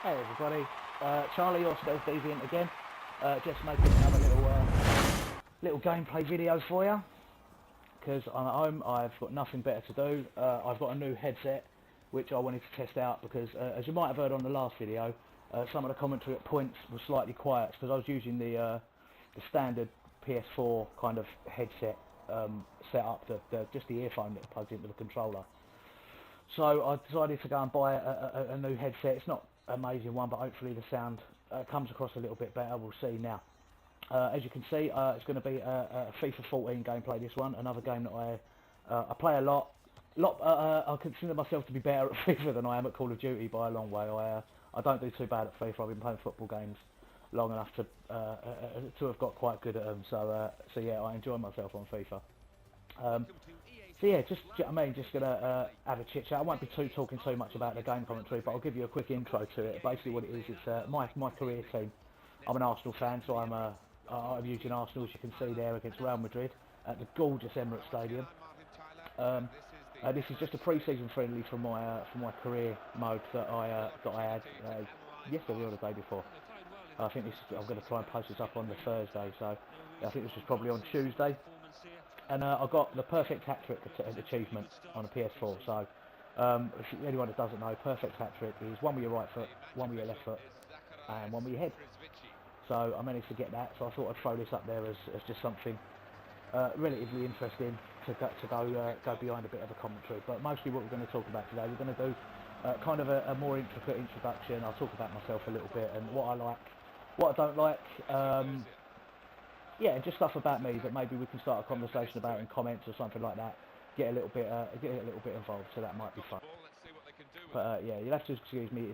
Hey everybody, Charlie or Stealth Deviant again, just making another little gameplay video for you, because I'm at home, I've got nothing better to do. I've got a new headset, which I wanted to test out, because as you might have heard on the last video, some of the commentary at points was slightly quiet, because I was using the standard PS4 kind of headset set up, just the earphone that plugs into the controller. So I decided to go and buy a new headset. It's not an amazing one, but hopefully the sound comes across a little bit better. We'll see now. As you can see, it's going to be a FIFA 14 gameplay. This one, another game that I play a lot. I consider myself to be better at FIFA than I am at Call of Duty by a long way. I don't do too bad at FIFA. I've been playing football games long enough to have got quite good at them. So yeah, I enjoy myself on FIFA. So yeah, just gonna have a chit chat. I won't be talking too much about the game commentary, but I'll give you a quick intro to it. Basically, what it is, it's my career team. I'm an Arsenal fan, so I'm using Arsenal, as you can see there, against Real Madrid at the gorgeous Emirates Stadium. This is just a pre-season friendly for my career mode that I had yesterday or the day before. I think I'm going to try and post this up on the Thursday, so I think this was probably on Tuesday. And I got the perfect hat trick achievement on a PS4. So, if anyone that doesn't know, perfect hat trick is one with your right foot, one with your left foot, and one with your head. So I managed to get that. So I thought I'd throw this up there as just something relatively interesting to go behind a bit of a commentary. But mostly what we're going to talk about today, we're going to do kind of a more intricate introduction. I'll talk about myself a little bit and what I like, what I don't like. Yeah, just stuff about me that maybe we can start a conversation about in comments or something like that. Get a little bit involved, so that might be fun. But yeah, you'll have to excuse me.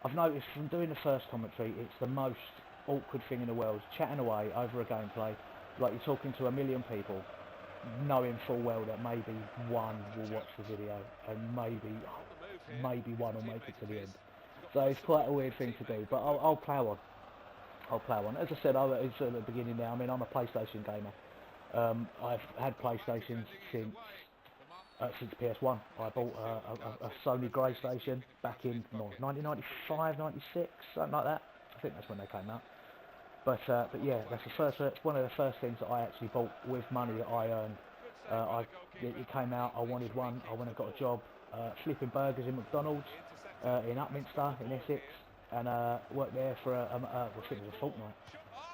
I've noticed from doing the first commentary, it's the most awkward thing in the world. Chatting away over a gameplay, like you're talking to a million people, knowing full well that maybe one will watch the video and maybe one will make it to the end. So it's quite a weird thing to do, but I'll plough on. As I said, it's at the beginning now. I mean, I'm a PlayStation gamer. I've had PlayStations since PS1. I bought a Sony Grey Station back in 1995, 96, something like that. I think that's when they came out. But yeah, that's one of the first things that I actually bought with money that I earned. It came out. I wanted one. I went and got a job flipping burgers in McDonald's in Upminster in Essex. And worked there for I think it was a fortnight.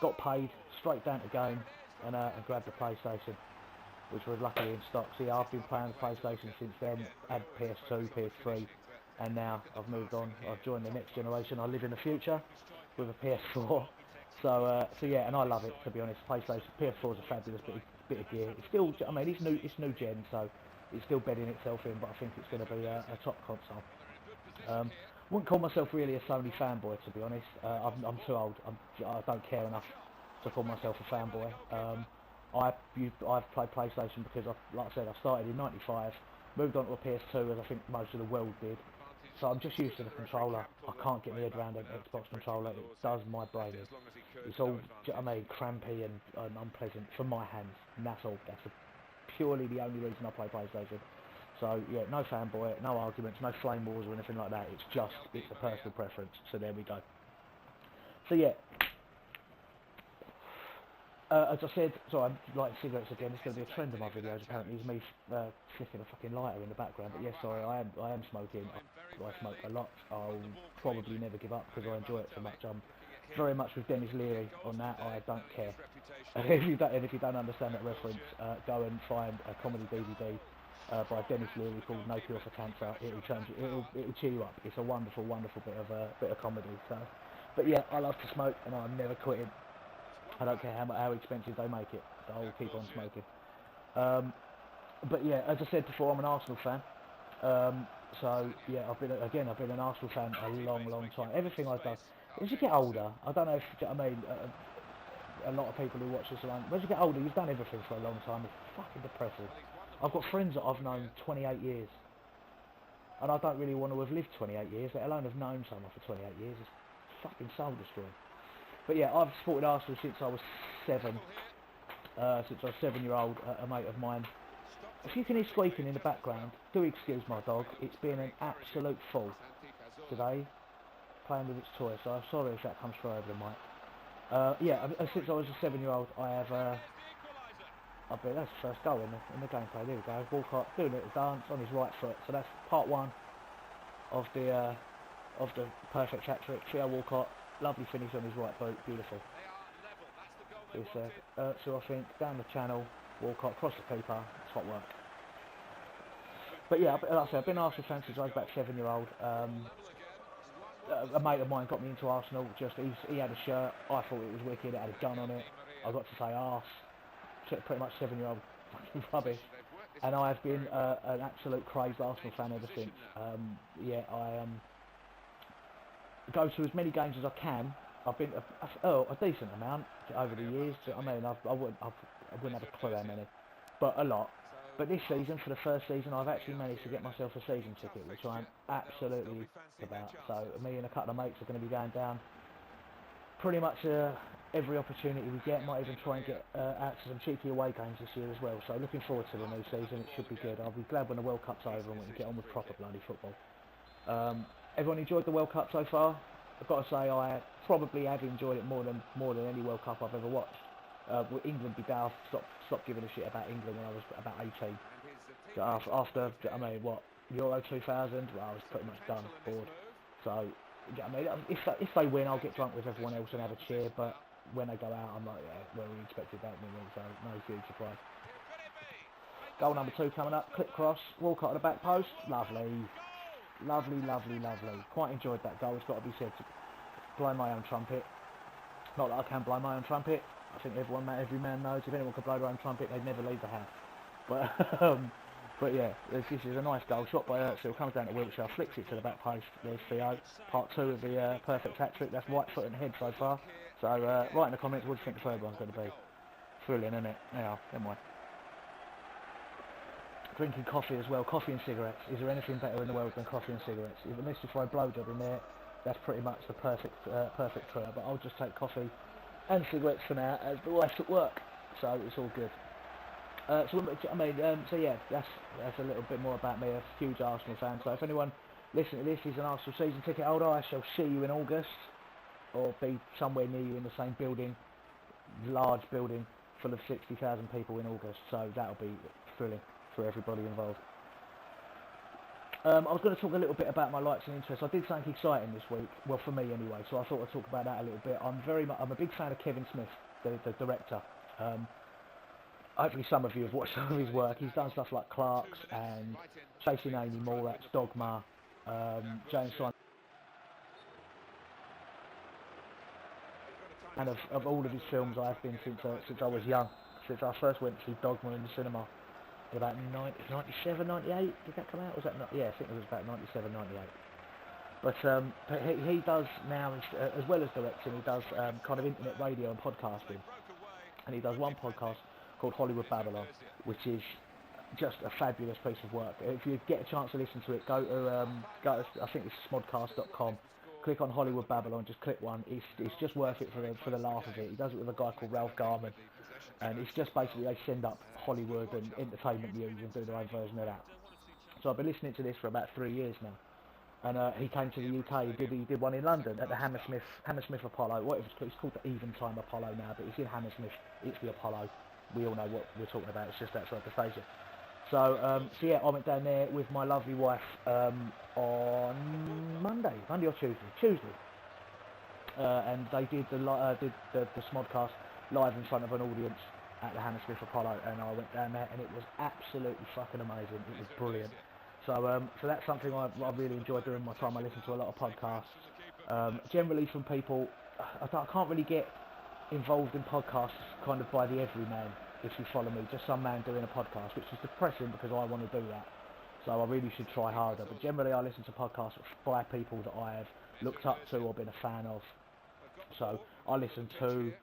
Got paid, straight down to game, and grabbed the PlayStation, which was luckily in stock. So yeah, I've been playing the PlayStation since then. Had PS2, PS3, and now I've moved on. I've joined the next generation. I live in the future with a PS4. So yeah, and I love it, to be honest. PlayStation PS4 is a fabulous bit of gear. It's still, I mean, it's new gen, so it's still bedding itself in. But I think it's going to be a top console. Wouldn't call myself really a Sony fanboy, to be honest. I'm too old. I don't care enough to call myself a fanboy. I've played PlayStation because, like I said, I started in '95, moved on to a PS2 as I think most of the world did. So I'm just used to the controller. I can't get my head around an Xbox controller. It does my brain in. It's all, I mean, crampy and unpleasant for my hands, and that's all. That's purely the only reason I play PlayStation. So yeah, no fanboy, no arguments, no flame wars or anything like that. It's a personal preference. So there we go. So yeah, as I said, so I'm lighting cigarettes again. It's going to be a trend of my videos. Apparently, is me flicking a fucking lighter in the background. But yes, sorry, I am smoking. I smoke a lot. I'll probably never give up because I enjoy it so much. I'm very much with Dennis Leary on that. I don't care. If you don't understand that reference, go and find a comedy DVD. By Dennis Leary called No Cure for Cancer. It'll cheer you up. It's a wonderful bit of comedy. So, but yeah, I love to smoke and I'm never quitting. I don't care how expensive they make it. I'll keep on smoking. But yeah, as I said before, I'm an Arsenal fan. So yeah, I've been an Arsenal fan a long time. Everything I've done. As you get older, I don't know if I mean a lot of people who watch this alone. As you get older, you've done everything for a long time. It's fucking depressing. I've got friends that I've known 28 years, and I don't really want to have lived 28 years, let alone have known someone for 28 years. It's fucking soul destroying. But yeah, I've supported Arsenal since I was 7. Since I was 7-year-old, a mate of mine. If you can hear squeaking in the background, do excuse my dog. It's been an absolute fool today. playing with its toy, so I'm sorry if that comes through over the mic. Since I was a 7-year-old, I bet that's the first goal in the gameplay. There we go. Walcott doing a little dance on his right foot. So that's part one of the perfect hat trick. Theo Walcott, lovely finish on his right boot, beautiful. It's Özil, I think, down the channel, Walcott across the keeper, top work. But yeah, like I said, I've been Arsenal fan since I was about 7-year-old. A mate of mine got me into Arsenal. He had a shirt. I thought it was wicked. It had a gun on it. I got to say arse. Pretty much 7-year-old fucking rubbish. And I have been an absolute crazed Arsenal fan ever since. I go to as many games as I can. I've been a decent amount over the years. I mean, I wouldn't have a clue how many, but a lot. But this season, for the first season, I've actually managed to get myself a season ticket, which I'm absolutely about. So me and a couple of mates are going to be going down pretty much every opportunity we get. Might even try and get out to some cheeky away games this year as well. So looking forward to the new season. It should be good. I'll be glad when the World Cup's over and we can get on with proper bloody football. Everyone enjoyed the World Cup so far? I've got to say I probably have enjoyed it more than any World Cup I've ever watched. With England be daft, stop giving a shit about England when I was about 18. After Euro 2000, well, I was pretty much done, bored. So, if they win, I'll get drunk with everyone else and have a cheer. But when they go out, I'm like, yeah, well, we expected that, so no huge surprise. Goal number 2 coming up, clip cross, Walcott at the back post, lovely. Quite enjoyed that goal, it's got to be said. To blow my own trumpet. Not that I can blow my own trumpet. I think every man knows if anyone could blow their own trumpet, they'd never leave the house. But yeah, this is a nice goal. Shot by Özil, comes down to Wiltshire, flicks it to the back post. There's Theo. Part 2 of the perfect hat trick. That's right foot and head so far. So write in the comments what do you think the third one's going to be. Thrilling, isn't it? Yeah, never mind. Drinking coffee as well, coffee and cigarettes. Is there anything better in the world than coffee and cigarettes? Unless you throw a blowjob in there, that's pretty much the perfect trio. But I'll just take coffee and cigarettes for now as the wife's at work, so it's all good. So yeah, that's a little bit more about me. A huge Arsenal fan. So if anyone listening to this is an Arsenal season ticket holder, I shall see you in August, or be somewhere near you in the same building, large building full of 60,000 people in August. So that'll be thrilling for everybody involved. I was going to talk a little bit about my likes and interests. I did something exciting this week, well for me anyway, so I thought I'd talk about that a little bit. I'm a big fan of Kevin Smith, the director. Hopefully some of you have watched some of his work. He's done stuff like Clerks and Chasing Amy Morat's Dogma, James Simon. And of all of his films I've been since I was young, since I first went to see Dogma in the cinema. About 97, 98, did that come out? Was that not? Yeah, I think it was about 97, 98. But he does now, as well as directing, he does kind of internet radio and podcasting. And he does one podcast called Hollywood Babylon, which is just a fabulous piece of work. If you get a chance to listen to it, go to I think it's smodcast.com. Click on Hollywood Babylon, just click one. It's just worth it for the laugh of it. He does it with a guy called Ralph Garman. And it's just basically they send up Hollywood and entertainment news and do their own version of that. So I've been listening to this for about 3 years now. And he came to the UK, he did one in London at the Hammersmith Apollo. It's called the Eventime Apollo now, but it's in Hammersmith, it's the Apollo. We all know what we're talking about, it's just outside the station. So yeah, I went down there with my lovely wife on Monday or Tuesday. And they did the Smodcast live in front of an audience at the Hammersmith Apollo, and I went down there and it was absolutely fucking amazing. It was brilliant. So that's something I really enjoy doing in my time. I listen to a lot of podcasts, generally from people. I can't really get involved in podcasts kind of by the everyman, if you follow me, just some man doing a podcast, which is depressing because I want to do that. So I really should try harder. But generally I listen to podcasts by people that I have looked up to or been a fan of. So I listen to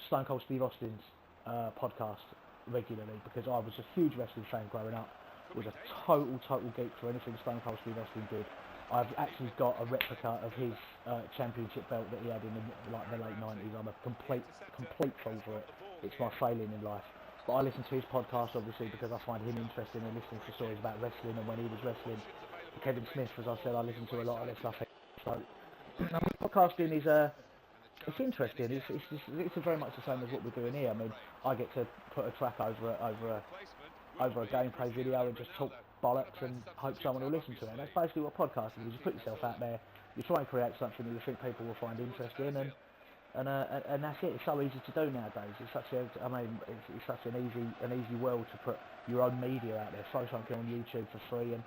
Stone Cold Steve Austin's podcast regularly because I was a huge wrestling fan growing up, was a total geek for anything Stone Cold Steve Austin did. I've actually got a replica of his championship belt that he had in the late 90s. I'm a complete fool for it. It's my failing in life. But I listen to his podcast obviously because I find him interesting and listening to stories about wrestling and when he was wrestling. Kevin Smith, as I said, I listen to a lot of their stuff. So Podcasting is it's interesting. It's very much the same as what we're doing here. I mean, I get to put a track over a gameplay video and just talk bollocks and hope someone will listen to it. And that's basically what podcasting is. You put yourself out there, you try and create something that you think people will find interesting, and that's it. It's so easy to do nowadays. It's such it's such an easy world to put your own media out there. Throw something on YouTube for free and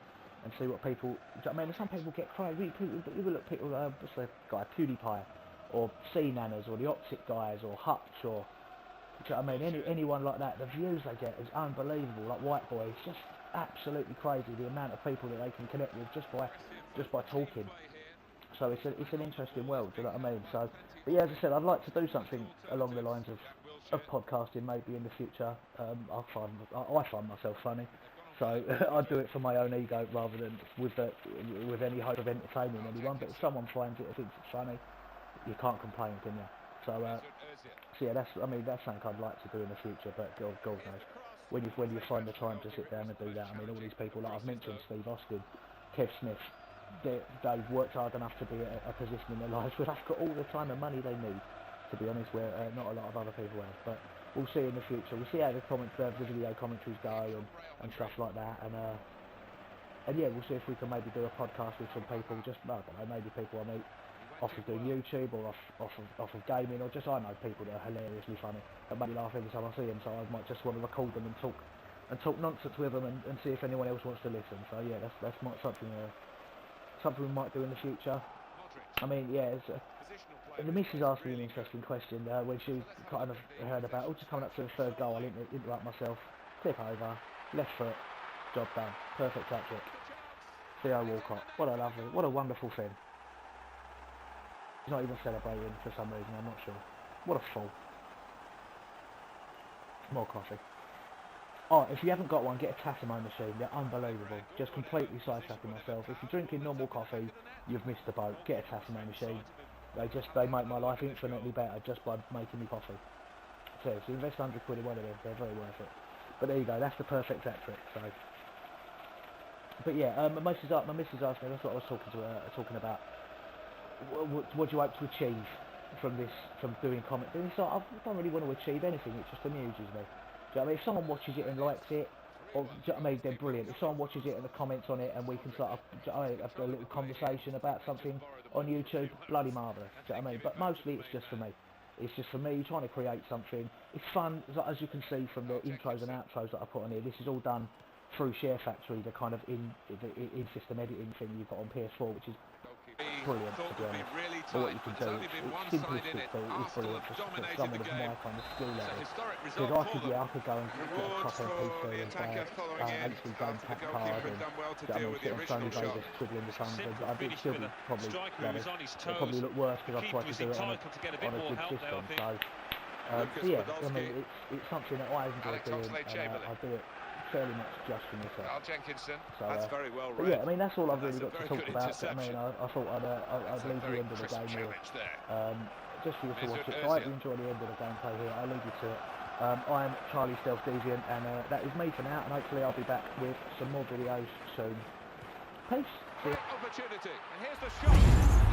see what people. I mean, some people get crazy. You look at people. What's the guy, PewDiePie, or C-Nanners, or the Optic guys, or Hutch, or. Do you know what I mean? Anyone like that, the views they get is unbelievable. Like White Boy, it's just absolutely crazy the amount of people that they can connect with just by talking. So it's an interesting world. Do you know what I mean? So, but yeah, as I said, I'd like to do something along the lines of podcasting maybe in the future. I find myself funny, so I do it for my own ego rather than with any hope of entertaining anyone. But if someone finds it or thinks it's funny, you can't complain, can you? So yeah, that's something I'd like to do in the future. But God knows, when you find the time to sit down and do that. I mean, all these people like I've mentioned, Steve Austin, Kev Smith, they've worked hard enough to be at a position in their lives where they've got all the time and money they need. To be honest, where not a lot of other people have. But we'll see in the future. We'll see how the video commentaries go and stuff like that. And yeah, we'll see if we can maybe do a podcast with some people. Just I don't know, maybe people I meet off of doing YouTube or off of gaming, or just I know people that are hilariously funny that make me laugh every time I see them. So I might just want to record them and talk nonsense with them and see if anyone else wants to listen. So yeah, that's something we might do in the future. I mean, yeah, the missus asked me an interesting question when she kind of heard about, just coming up to the third goal, I interrupt myself, flip over, left foot, job done, perfect hat-trick. Theo Walcott, what a wonderful thing. He's not even celebrating for some reason, I'm not sure. What a fool. More coffee. Oh, if you haven't got one, get a Tassimo machine. They're unbelievable. Just completely sidetracking myself. If you're drinking normal coffee, you've missed the boat. Get a Tassimo machine. They make my life infinitely better just by making me coffee. So invest 100 quid in one of them. They're very worth it. But there you go. That's the perfect hat trick. So. But yeah, my missus asked me. That's what I was talking about. What do you hope to achieve from doing commentary? So I don't really want to achieve anything. It just amuses me. Do you know what I mean? If someone watches it and likes it, or do you know what I mean, they're brilliant. If someone watches it and the comments on it, and we can start have a little conversation about something on YouTube, bloody marvellous. Do you know what I mean? But mostly it's just for me. It's just for me trying to create something. It's fun, as you can see from the intros and outros that I put on here. This is all done through Share Factory, the kind of in-system editing thing you've got on PS4, which is brilliant, to be honest. But what you can do, it's simplistic, but it's brilliant for someone of my kind of skill level. Because I could go and get a top-end PC and buy HD game pack card and sit on Sony Vegas twiddling the thumbs, and I'd still be probably rubbish. It'd probably look worse because I've tried to do it on a good system. So yeah, I mean, it's something that I enjoy doing, and I do it fairly much just for myself. So, that's very well but yeah, I mean, that's all I've really got to talk about. But, I mean, I thought I'd leave the end of the game here, just for you to watch it. So I hope you enjoy the end of the gameplay here. I'll leave you to it. I'm Charlie Stealth Deviant, and that is me for now. And hopefully I'll be back with some more videos soon. Peace. Opportunity, and here's the shot.